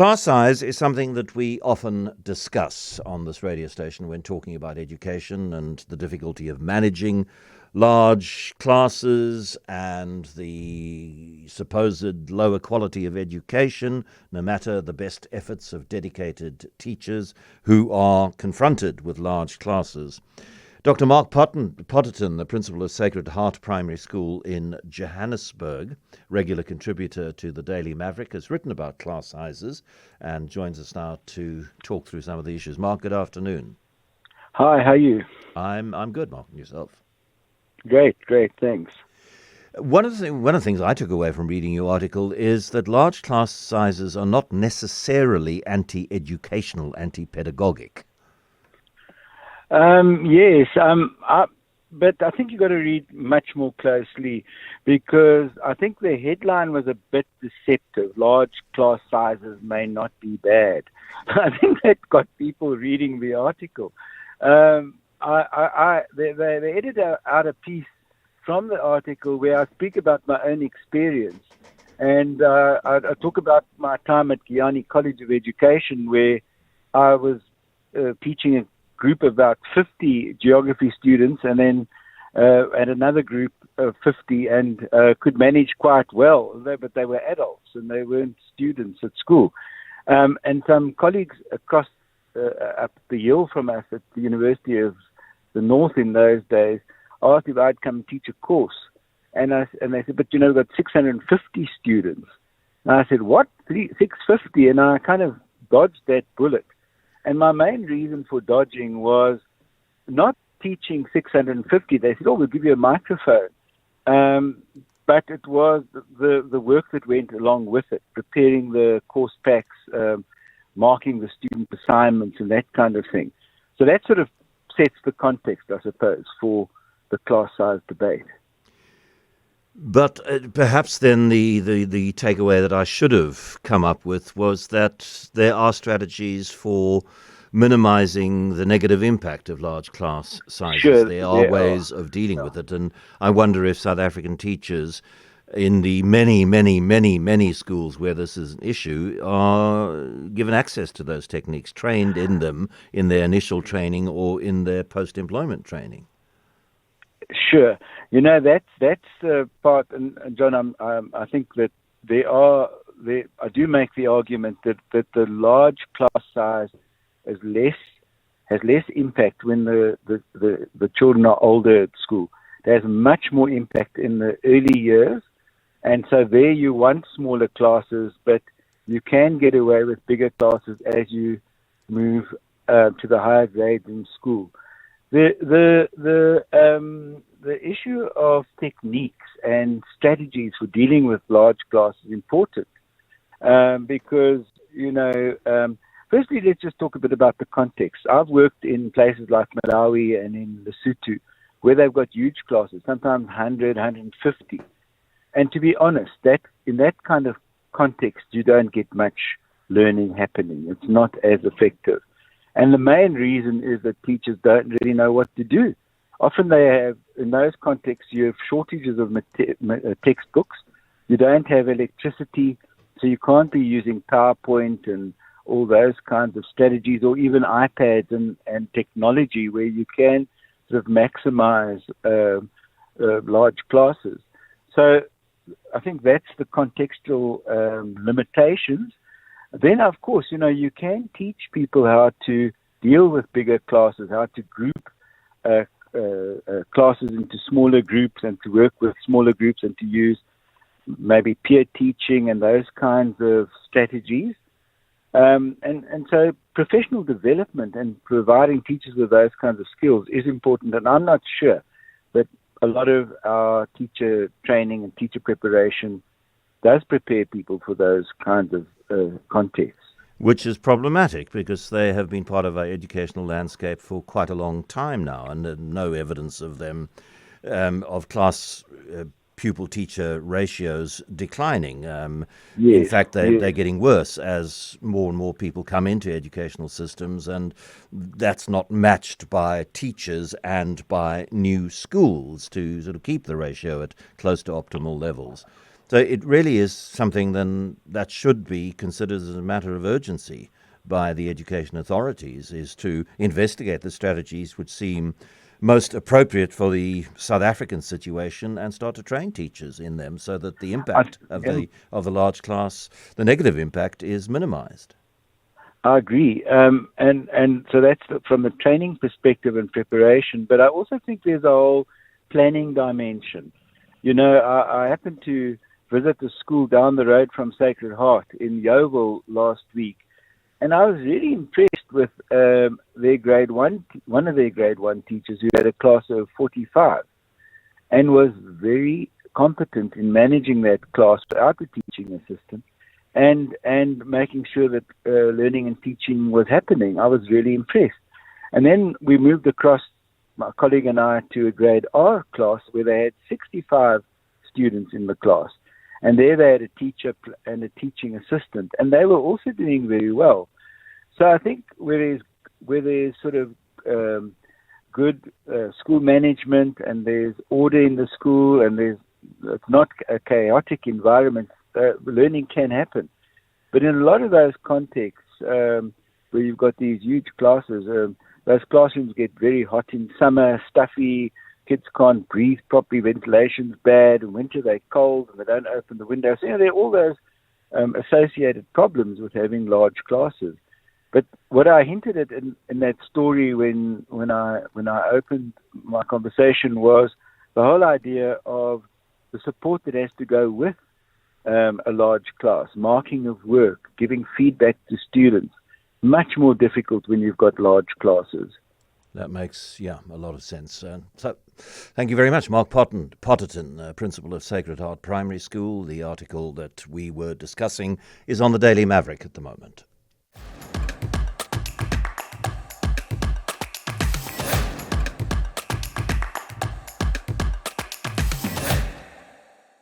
Class size is something that we often discuss on this radio station when talking about education and the difficulty of managing large classes and the supposed lower quality of education, no matter the best efforts of dedicated teachers who are confronted with large classes. Dr. Mark Potterton, the principal of Sacred Heart Primary School in Johannesburg, regular contributor to the Daily Maverick, has written about class sizes and joins us now to talk through some of the issues. Mark, good afternoon. Hi, how are you? I'm good, Mark, and yourself? Great, thanks. One of the things I took away from reading your article is that large class sizes are not necessarily anti-educational, anti-pedagogic. Yes, but I think you've got to read much more closely because I think the headline was a bit deceptive. Large class sizes may not be bad. I think that got people reading the article. They edited out a piece from the article where I speak about my own experience. And I talk about my time at Guyana College of Education where I was teaching a group of about 50 geography students and then and another group of 50 and could manage quite well, but they were adults and they weren't students at school. And some colleagues across up the hill from us at the University of the North in those days asked if I'd come teach a course. And they said, but we've got 650 students. And I said, what? 650? And I kind of dodged that bullet. And my main reason for dodging was not teaching 650. They said, we'll give you a microphone. But it was the work that went along with it, preparing the course packs, marking the student assignments and that kind of thing. So that sort of sets the context, I suppose, for the class size debate. But perhaps then the takeaway that I should have come up with was that there are strategies for minimizing the negative impact of large class sizes. Sure, there are ways of dealing with it. And I wonder if South African teachers in the many schools where this is an issue are given access to those techniques, trained in them in their initial training or in their post-employment training. Sure. That's part, and John, I think that I do make the argument that the large class size has less impact when the children are older at school. There's much more impact in the early years, and so there you want smaller classes, but you can get away with bigger classes as you move to the higher grades in school. The issue of techniques and strategies for dealing with large classes is important because, firstly, let's just talk a bit about the context. I've worked in places like Malawi and in Lesotho where they've got huge classes, sometimes 100, 150. And to be honest, that in that kind of context, you don't get much learning happening. It's not as effective. And the main reason is that teachers don't really know what to do. Often they have, in those contexts, you have shortages of textbooks. You don't have electricity, so you can't be using PowerPoint and all those kinds of strategies, or even iPads and technology where you can sort of maximize large classes. So I think that's the contextual limitations. Then, of course, you can teach people how to deal with bigger classes, how to group classes into smaller groups and to work with smaller groups and to use maybe peer teaching and those kinds of strategies. And so professional development and providing teachers with those kinds of skills is important. And I'm not sure that a lot of our teacher training and teacher preparation does prepare people for those kinds of contexts. Which is problematic because they have been part of our educational landscape for quite a long time now, and no evidence of them, of class pupil-teacher ratios declining. In fact, they're getting worse as more and more people come into educational systems, and that's not matched by teachers and by new schools to sort of keep the ratio at close to optimal levels. So it really is something then that should be considered as a matter of urgency by the education authorities, is to investigate the strategies which seem most appropriate for the South African situation and start to train teachers in them so that the impact of the large class, the negative impact, is minimized. I agree. And so that's from the training perspective and preparation. But I also think there's a whole planning dimension. You know, I happened to visit a school down the road from Sacred Heart in Yeoville last week, and I was really impressed with one of their grade one teachers who had a class of 45 and was very competent in managing that class without the teaching assistant and making sure that learning and teaching was happening. I was really impressed. And then we moved across, my colleague and I, to a grade R class where they had 65 students in the class. And there they had a teacher and a teaching assistant, and they were also doing very well. So I think where there's sort of good school management and there's order in the school and it's not a chaotic environment, learning can happen. But in a lot of those contexts where you've got these huge classes, those classrooms get very hot in summer, stuffy. Kids can't breathe properly, ventilation's bad, in winter they're cold and they don't open the windows. You know, there are all those associated problems with having large classes. But what I hinted at in that story when I opened my conversation was the whole idea of the support that has to go with a large class, marking of work, giving feedback to students. Much more difficult when you've got large classes. That makes, a lot of sense. So thank you very much, Mark Potterton, Principal of Sacred Heart Primary School. The article that we were discussing is on the Daily Maverick at the moment.